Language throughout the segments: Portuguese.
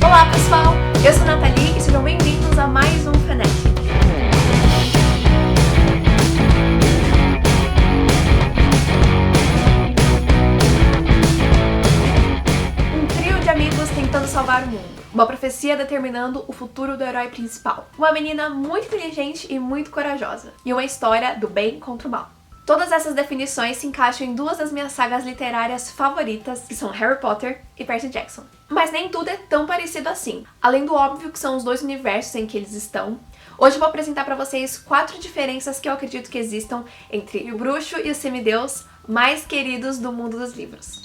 Olá pessoal, eu sou a Nathalie e sejam bem-vindos a mais um Fanatic. Um trio de amigos tentando salvar o mundo. Uma profecia determinando o futuro do herói principal. Uma menina muito inteligente e muito corajosa. E uma história do bem contra o mal. Todas essas definições se encaixam em duas das minhas sagas literárias favoritas, que são Harry Potter e Percy Jackson. Mas nem tudo é tão parecido assim. Além do óbvio que são os dois universos em que eles estão, hoje eu vou apresentar pra vocês 4 diferenças que eu acredito que existam entre o bruxo e o semideus mais queridos do mundo dos livros.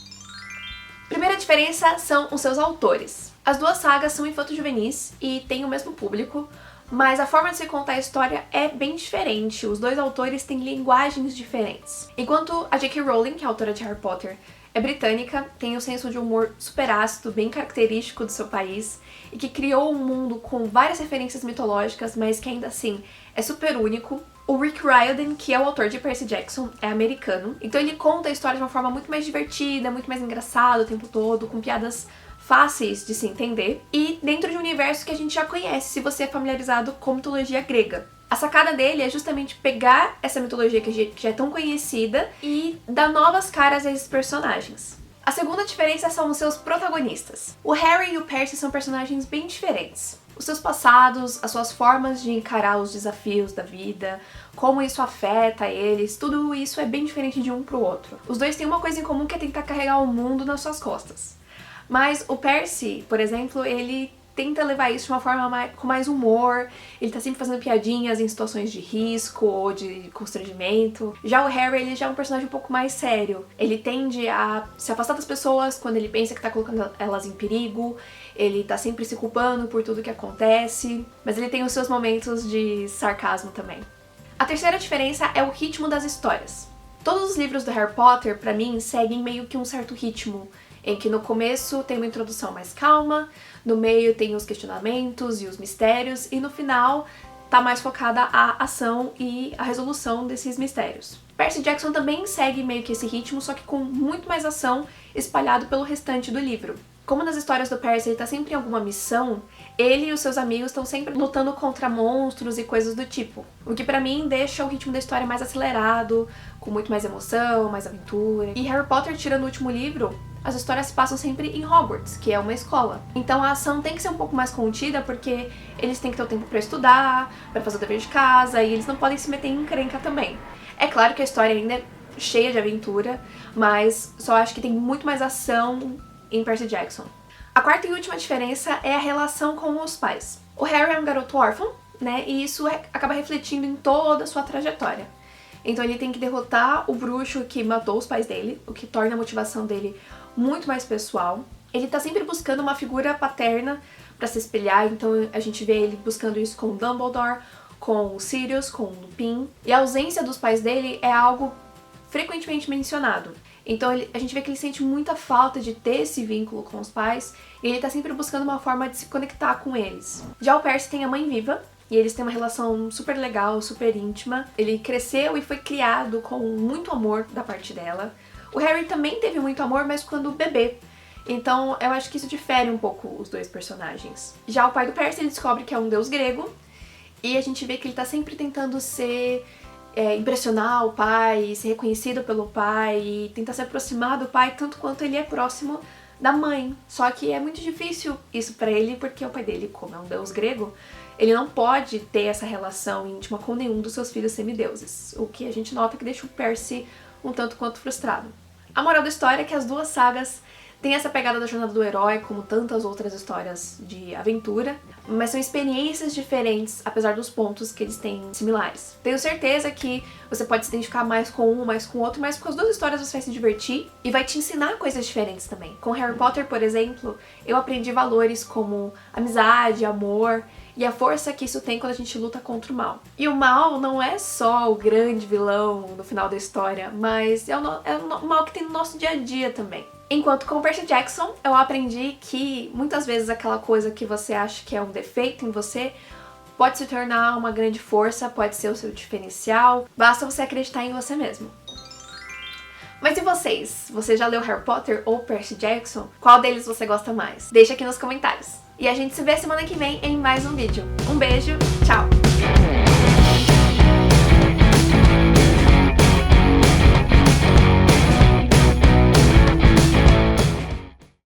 Primeira diferença são os seus autores. As duas sagas são infanto-juvenis e têm o mesmo público, mas a forma de se contar a história é bem diferente. Os dois autores têm linguagens diferentes. Enquanto a J.K. Rowling, que é a autora de Harry Potter, é britânica, tem um senso de humor super ácido, bem característico do seu país, e que criou um mundo com várias referências mitológicas, mas que ainda assim é super único. O Rick Riordan, que é o autor de Percy Jackson, é americano, então ele conta a história de uma forma muito mais divertida, muito mais engraçada o tempo todo, com piadas fáceis de se entender, e dentro de um universo que a gente já conhece se você é familiarizado com mitologia grega. A sacada dele é justamente pegar essa mitologia que já é tão conhecida e dar novas caras a esses personagens. A segunda diferença são os seus protagonistas. O Harry e o Percy são personagens bem diferentes. Os seus passados, as suas formas de encarar os desafios da vida, como isso afeta eles, tudo isso é bem diferente de um pro outro. Os dois têm uma coisa em comum que é tentar carregar o mundo nas suas costas. Mas o Percy, por exemplo, ele tenta levar isso de uma forma com mais humor, ele tá sempre fazendo piadinhas em situações de risco ou de constrangimento. Já o Harry, ele já é um personagem um pouco mais sério. Ele tende a se afastar das pessoas quando ele pensa que tá colocando elas em perigo, ele tá sempre se culpando por tudo que acontece, mas ele tem os seus momentos de sarcasmo também. A terceira diferença é o ritmo das histórias. Todos os livros do Harry Potter, pra mim, seguem meio que um certo ritmo, em que no começo tem uma introdução mais calma, no meio tem os questionamentos e os mistérios, e no final tá mais focada a ação e a resolução desses mistérios. Percy Jackson também segue meio que esse ritmo, só que com muito mais ação espalhado pelo restante do livro. Como nas histórias do Percy ele tá sempre em alguma missão, ele e os seus amigos estão sempre lutando contra monstros e coisas do tipo. O que pra mim deixa o ritmo da história mais acelerado, com muito mais emoção, mais aventura. E Harry Potter, tirando o último livro, as histórias se passam sempre em Hogwarts, que é uma escola. Então a ação tem que ser um pouco mais contida, porque eles têm que ter o tempo pra estudar, pra fazer o dever de casa, e eles não podem se meter em encrenca também. É claro que a história ainda é cheia de aventura, mas só acho que tem muito mais ação em Percy Jackson. A quarta e última diferença é a relação com os pais. O Harry é um garoto órfão, né, e isso acaba refletindo em toda a sua trajetória. Então ele tem que derrotar o bruxo que matou os pais dele, o que torna a motivação dele muito mais pessoal. Ele tá sempre buscando uma figura paterna pra se espelhar, então a gente vê ele buscando isso com o Dumbledore, com o Sirius, com o Lupin. E a ausência dos pais dele é algo frequentemente mencionado. Então a gente vê que ele sente muita falta de ter esse vínculo com os pais, e ele tá sempre buscando uma forma de se conectar com eles. Já o Percy tem a mãe viva, e eles têm uma relação super legal, super íntima. Ele cresceu e foi criado com muito amor da parte dela. O Harry também teve muito amor, mas quando bebê. Então eu acho que isso difere um pouco os dois personagens. Já o pai do Percy, ele descobre que é um deus grego, e a gente vê que ele tá sempre tentando impressionar o pai, ser reconhecido pelo pai, e tentar se aproximar do pai tanto quanto ele é próximo da mãe. Só que é muito difícil isso pra ele, porque o pai dele, como é um deus grego, ele não pode ter essa relação íntima com nenhum dos seus filhos semideuses, o que a gente nota que deixa o Percy um tanto quanto frustrado. A moral da história é que as duas sagas têm essa pegada da jornada do herói, como tantas outras histórias de aventura, mas são experiências diferentes, apesar dos pontos que eles têm similares. Tenho certeza que você pode se identificar mais com um, mais com o outro, mas com as duas histórias você vai se divertir e vai te ensinar coisas diferentes também. Com Harry Potter, por exemplo, eu aprendi valores como amizade, amor e a força que isso tem quando a gente luta contra o mal. E o mal não é só o grande vilão no final da história, mas é o mal que tem no nosso dia a dia também. Enquanto com Percy Jackson, eu aprendi que muitas vezes aquela coisa que você acha que é um defeito em você pode se tornar uma grande força, pode ser o seu diferencial, basta você acreditar em você mesmo. Mas e vocês? Você já leu Harry Potter ou Percy Jackson? Qual deles você gosta mais? Deixa aqui nos comentários. E a gente se vê semana que vem em mais um vídeo. Um beijo, tchau!